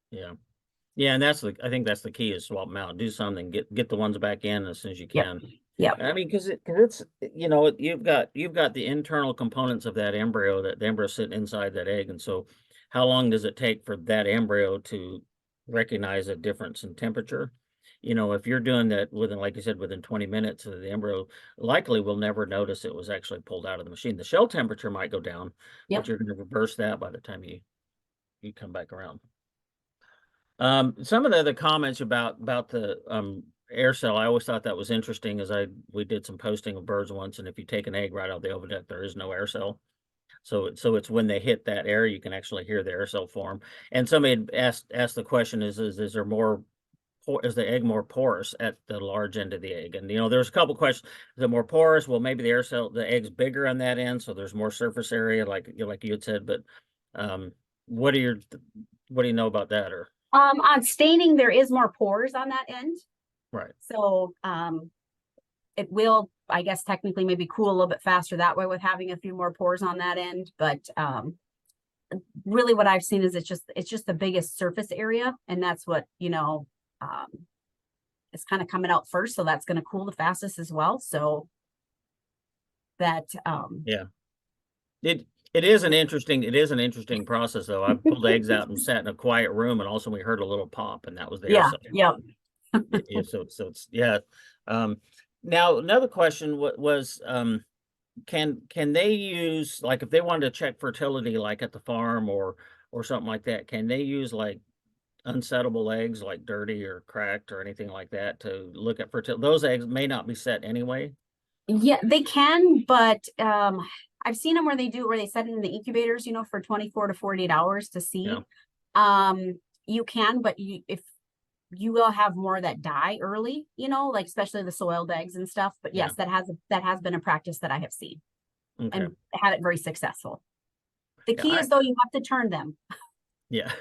Yeah. Yeah, and I think that's the key, is swap them out. Do something, get the ones back in as soon as you can. Yeah. I mean, because it's, you know, you've got the internal components of that embryo, that the embryo sitting inside that egg. And so how long does it take for that embryo to recognize a difference in temperature? You know, if you're doing that within, like you said, within 20 minutes, the embryo likely will never notice it was actually pulled out of the machine. The shell temperature might go down, but you're going to reverse that by the time you come back around. Some of the other comments about the air cell, I always thought that was interesting, as we did some posting of birds once, and if you take an egg right out of the oviduct, there is no air cell. So it's when they hit that air, you can actually hear the air cell form. And somebody had asked the question, is there more, is the egg more porous at the large end of the egg? And, you know, there's a couple questions. Is it more porous? Well, maybe the egg's bigger on that end, so there's more surface area, like you had said. But what do you know about that? Or On staining, there is more pores on that end. right. So it will, I guess, technically maybe cool a little bit faster that way with having a few more pores on that end. But really what I've seen is it's just the biggest surface area. And that's what, you know, it's kind of coming out first. So that's going to cool the fastest as well. So that yeah. It is an interesting process, though. I've pulled eggs out and sat in a quiet room, and also we heard a little pop, and that was the air cell. Yeah. So it's yeah. Now another question was can they use, like, if they wanted to check fertility, like at the farm or something like that, can they use like unsettable eggs, like dirty or cracked or anything like that, to look at fertility? Those eggs may not be set anyway. Yeah, they can, but I've seen them where they set it in the incubators, you know, for 24 to 48 hours to see. Yeah. You can, but if you will have more that die early, you know, like especially the soiled eggs and stuff. But yes, that has been a practice that I have seen and had it very successful. The key is though, you have to turn them. Yeah.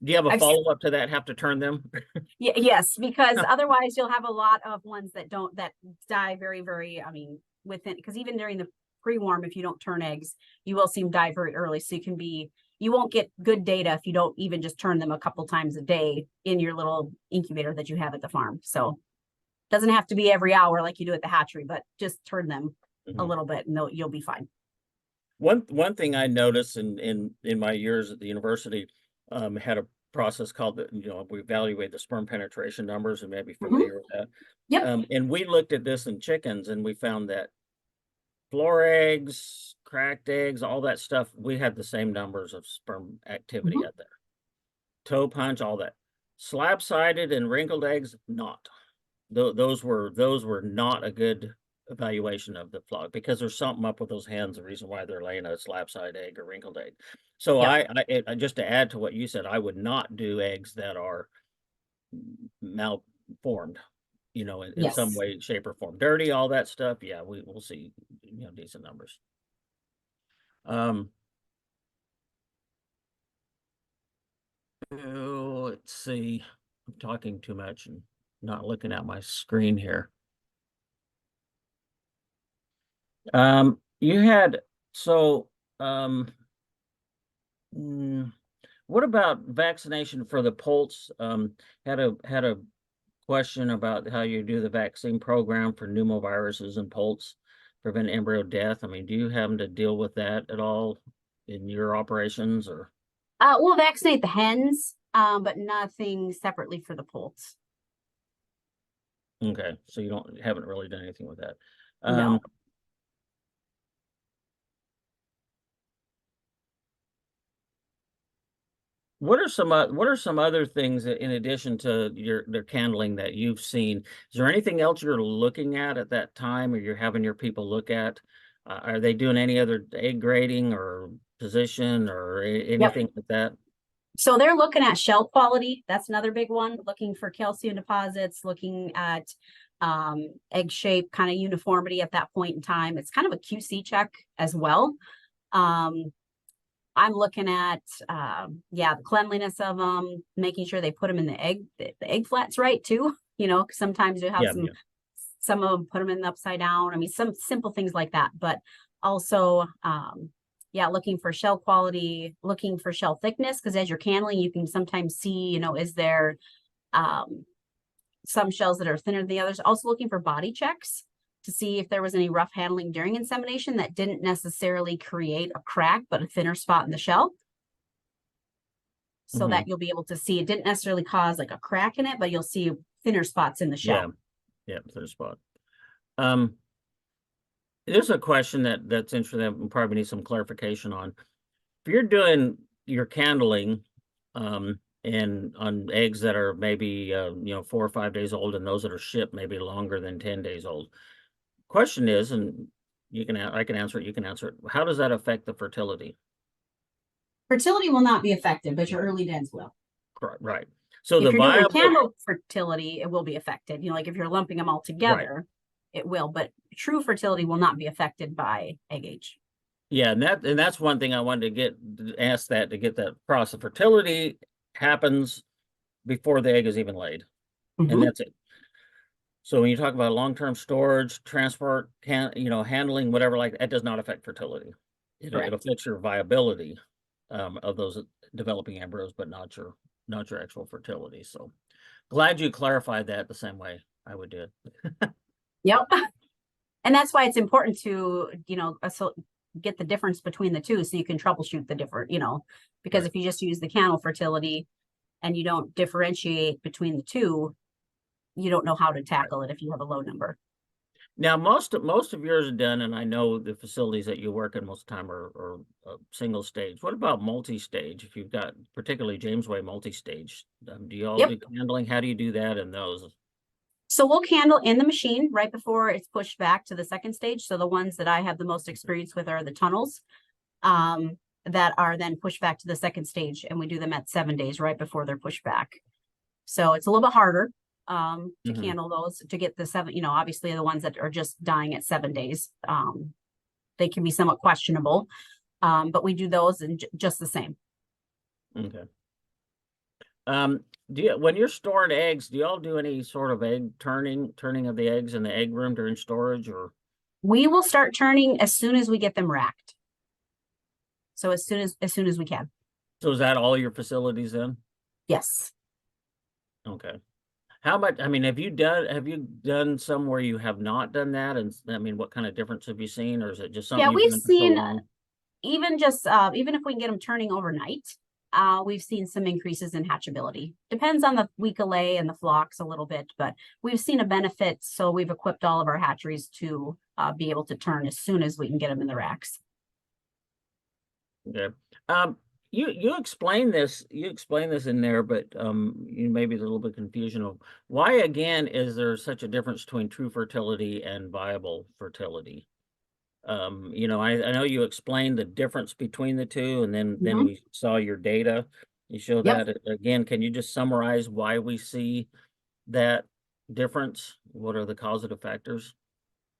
Do you have a follow-up to that? Have to turn them? Yes, because otherwise you'll have a lot of ones that die very, very, I mean, because even during the pre-warm, if you don't turn eggs, you will see them die very early. So you won't get good data if you don't even just turn them a couple times a day in your little incubator that you have at the farm. So it doesn't have to be every hour like you do at the hatchery, but just turn them a little bit and you'll be fine. One thing I noticed in my years at the university, had a process called we evaluate the sperm penetration numbers, and maybe familiar with that. Yep. And we looked at this in chickens, and we found that floor eggs, cracked eggs, all that stuff, we had the same numbers of sperm activity out there. Toe punch, all that. Slab-sided and wrinkled eggs, not. Those were not a good evaluation of the flock, because there's something up with those hens, the reason why they're laying a slab-sided egg or wrinkled egg. So I just to add to what you said, I would not do eggs that are malformed, you know, in some way, shape, or form. Dirty, all that stuff, yeah, we'll see, you know, decent numbers. Let's see. I'm talking too much and not looking at my screen here. You had what about vaccination for the poults? Had a question about how you do the vaccine program for pneumoviruses and poults, prevent embryo death. I mean, do you happen to deal with that at all in your operations? Or we'll vaccinate the hens, but nothing separately for the poults. Okay, so you haven't really done anything with that. No. What are some other things that, in addition to their candling, that you've seen? Is there anything else you're looking at that time, or you're having your people look at? Are they doing any other egg grading or position or anything like that? So they're looking at shell quality. That's another big one. Looking for calcium deposits, looking at egg shape, kind of uniformity at that point in time. It's kind of a QC check as well. I'm looking at, the cleanliness of them, making sure they put them in the egg flats right too. You know, sometimes you have some of them put them in the upside down. I mean, some simple things like that, but also, looking for shell quality, looking for shell thickness, because as you're candling, you can sometimes see, you know, is there some shells that are thinner than the others. Also looking for body checks to see if there was any rough handling during insemination that didn't necessarily create a crack, but a thinner spot in the shell. So that you'll be able to see it didn't necessarily cause like a crack in it, but you'll see thinner spots in the shell. Yeah, thinner spot. There's a question that's interesting that we probably need some clarification on. If you're doing your candling and on eggs that are maybe 4 or 5 days old, and those that are shipped maybe longer than 10 days old, question is, and I can answer it, you can answer it, how does that affect the fertility? Fertility will not be affected, but your early deads will. Right. So if the you're doing candle fertility, it will be affected. You know, like if you're lumping them all together, it will, but true fertility will not be affected by egg age. Yeah, and that's one thing I wanted to get that process. Fertility happens before the egg is even laid, and that's it. So when you talk about long-term storage, transport, handling, whatever, like that does not affect fertility. It affects your viability of those developing embryos, but not your actual fertility. So glad you clarified that the same way I would do it. Yep. And that's why it's important to, get the difference between the two so you can troubleshoot the different, because if you just use the candle fertility and you don't differentiate between the two, you don't know how to tackle it if you have a low number. Now, most of yours are done, and I know the facilities that you work in most of the time are single stage. What about multi-stage? If you've got particularly Jamesway multi-stage, do you all do handling? How do you do that in those? So we'll candle in the machine right before it's pushed back to the second stage. So the ones that I have the most experience with are the tunnels that are then pushed back to the second stage. And we do them at 7 days right before they're pushed back. So it's a little bit harder to candle those, to get the 7, obviously the ones that are just dying at 7 days. They can be somewhat questionable, but we do those and just the same. Okay. When you're storing eggs, do you all do any sort of egg turning of the eggs in the egg room during storage, or? We will start turning as soon as we get them racked. So as soon as we can. So is that all your facilities then? Yes. Okay. How much, have you done some where you have not done that? And what kind of difference have you seen, or is it just something we've seen even if we can get them turning overnight, we've seen some increases in hatchability. Depends on the week of lay and the flocks a little bit, but we've seen a benefit. So we've equipped all of our hatcheries to be able to turn as soon as we can get them in the racks. Okay. You explain this in there, but maybe there's a little bit of confusion of why again is there such a difference between true fertility and viable fertility? I know you explained the difference between the two, and then we saw your data. You showed that again. Can you just summarize why we see that difference? What are the causative factors?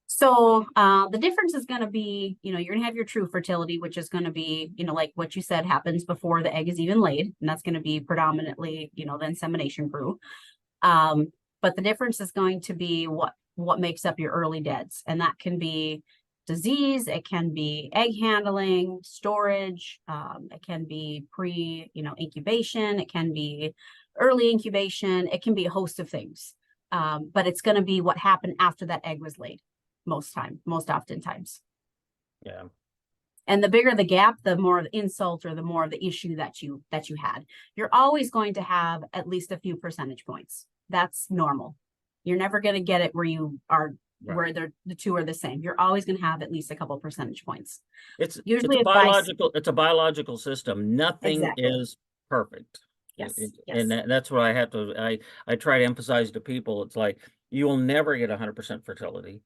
So the difference is going to be, you're going to have your true fertility, which is going to be, like what you said happens before the egg is even laid. And that's going to be predominantly, the insemination crew. But the difference is going to be what makes up your early deads. And that can be disease, it can be egg handling, storage, it can be incubation, it can be early incubation, it can be a host of things. But it's going to be what happened after that egg was laid. Most oftentimes. Yeah. And the bigger the gap, the more of the insult or the more of the issue that you had. You're always going to have at least a few percentage points. That's normal. You're never going to get it where you are where the two are the same. You're always going to have at least a couple percentage points. It's a biological system. Nothing is perfect. Yes, yes. And that's what I have to, I try to emphasize to people. It's like, you will never get 100% fertility.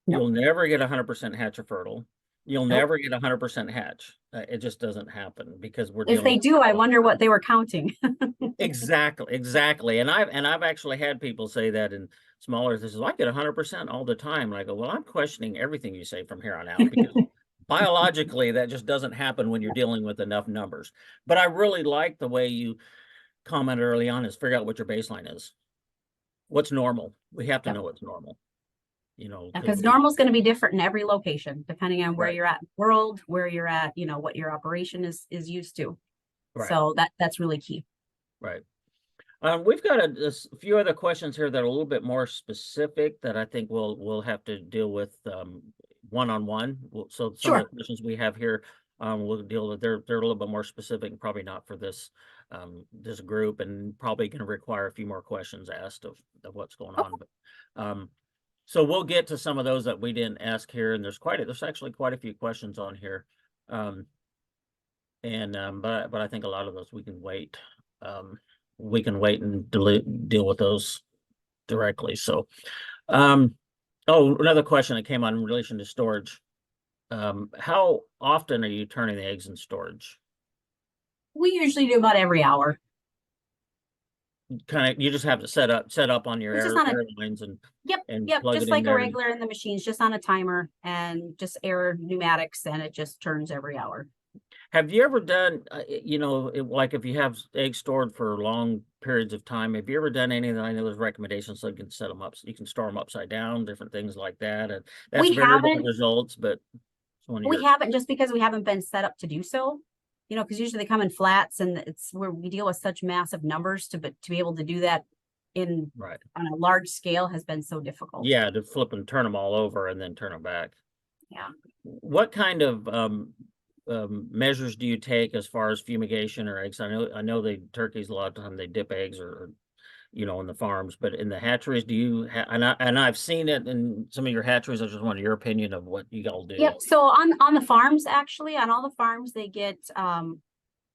No. You'll never get 100% hatch or fertile. You'll Nope. never get 100% hatch. It just doesn't happen because we're If dealing they with do, I wonder what they were counting. exactly. And I've actually had people say that in smaller, this is, I get 100% all the time. And I go, well, I'm questioning everything you say from here on out because biologically that just doesn't happen when you're dealing with enough numbers. But I really like the way you commented early on is figure out what your baseline is. What's normal? We have to Yep. know what's normal. You know, Because normal is going to be different in every location, depending on where Right. you're at in the world, where you're at, you know, what your operation is used to. Right. So that's really key. Right. We've got a few other questions here that are a little bit more specific that I think we'll have to deal with one-on-one. So some of Sure. the questions we have here, we'll deal with. They're a little bit more specific, and probably not for this this group, and probably going to require a few more questions asked of what's going on. But so we'll get to some of those that we didn't ask here, and there's actually quite a few questions on here. But I think a lot of those we can wait. We can wait and deal with those directly. So, oh, another question that came on in relation to storage. How often are you turning the eggs in storage? We usually do about every hour. Kind of, you just have to set up on your It's just on a- airlines and Yep, and yep, plug just it in like a there. regular in the machines, just on a timer and just air pneumatics, and it just turns every hour. Have you ever done, you know, like if you have eggs stored for long periods of time, have you ever done any of the, I know there's recommendations so you can set them up, so you can store them upside down, different things like that. And that's We variable haven't- results, but it's one of We your, haven't, just because we haven't been set up to do so, you know, because usually they come in flats, and it's where we deal with such massive numbers to be able to do that in right. on a large scale has been so difficult. Yeah, to flip and turn them all over and then turn them back. Yeah. What kind of measures do you take as far as fumigation or eggs? I know the turkeys a lot of time they dip eggs or you know, in the farms, but in the hatcheries, do you and I've seen it in some of your hatcheries. I just wanted your opinion of what you all do. Yep. So on the farms, actually, on all the farms, they get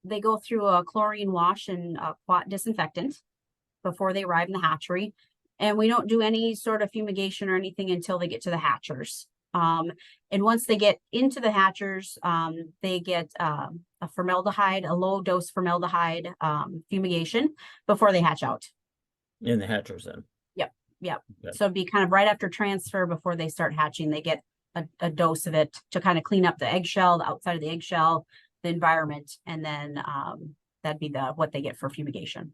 they go through a chlorine wash and quat disinfectant before they arrive in the hatchery. And we don't do any sort of fumigation or anything until they get to the hatchers. And once they get into the hatchers, they get a formaldehyde, a low dose formaldehyde fumigation before they hatch out. In the hatchers then. Yep. Okay. So it'd be kind of right after transfer before they start hatching, they get a dose of it to kind of clean up the eggshell, the outside of the eggshell, the environment, and then that'd be what they get for fumigation.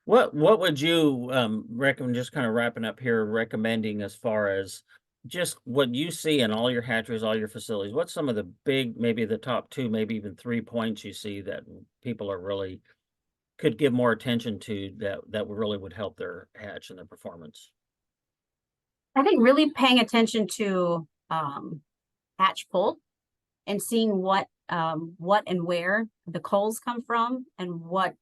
What would you recommend, just kind of wrapping up here, recommending as far as just what you see in all your hatcheries, all your facilities? What's some of the big, maybe the top 2, maybe even 3 points you see that people are really could give more attention to that really would help their hatch and their performance? I think really paying attention to hatch pull and seeing what and where the culls come from and what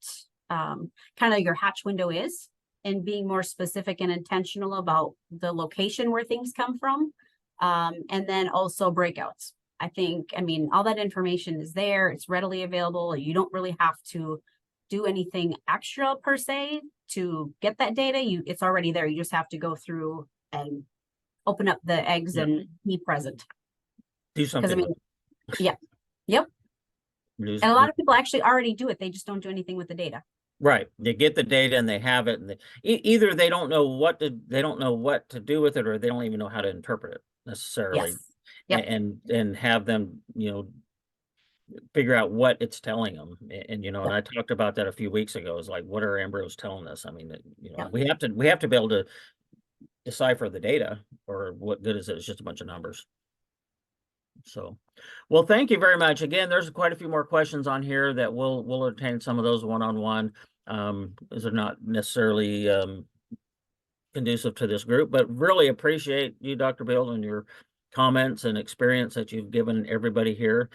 kind of your hatch window is, and being more specific and intentional about the location where things come from. And then also breakouts. I mean, all that information is there. It's readily available. You don't really have to do anything extra per se to get that data. It's already there. You just have to go through and open up the eggs and be present. Do something. I mean, yeah. Yep. And a lot of people actually already do it. They just don't do anything with the data. Right. They get the data and they have it, and either they don't know what to do with it, or they don't even know how to interpret it necessarily. Yes. Yep. And have them, you know, figure out what it's telling them. And you know, and I talked about that a few weeks ago. It's like, what are embryos telling us? I mean, you know, we have to be able to decipher the data, or what good is it? It's just a bunch of numbers. So, well, thank you very much. Again, there's quite a few more questions on here that we'll entertain some of those one-on-one. Those are not necessarily conducive to this group, but really appreciate you, Dr. Behl, and your comments and experience that you've given everybody here.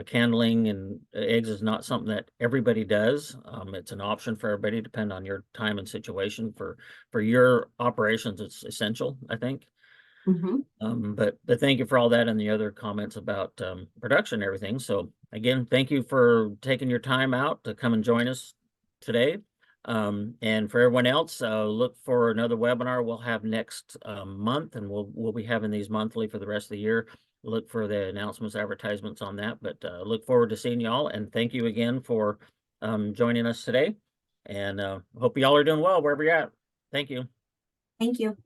Candling and eggs is not something that everybody does. It's an option for everybody, depending on your time and situation. For your operations, it's essential, I think. Mm-hmm. But thank you for all that and the other comments about production and everything. So again, thank you for taking your time out to come and join us today. And for everyone else, look for another webinar we'll have next month, and we'll be having these monthly for the rest of the year. Look for the announcements, advertisements on that, but look forward to seeing y'all, and thank you again for joining us today, and hope y'all are doing well wherever you're at. Thank you. Thank you.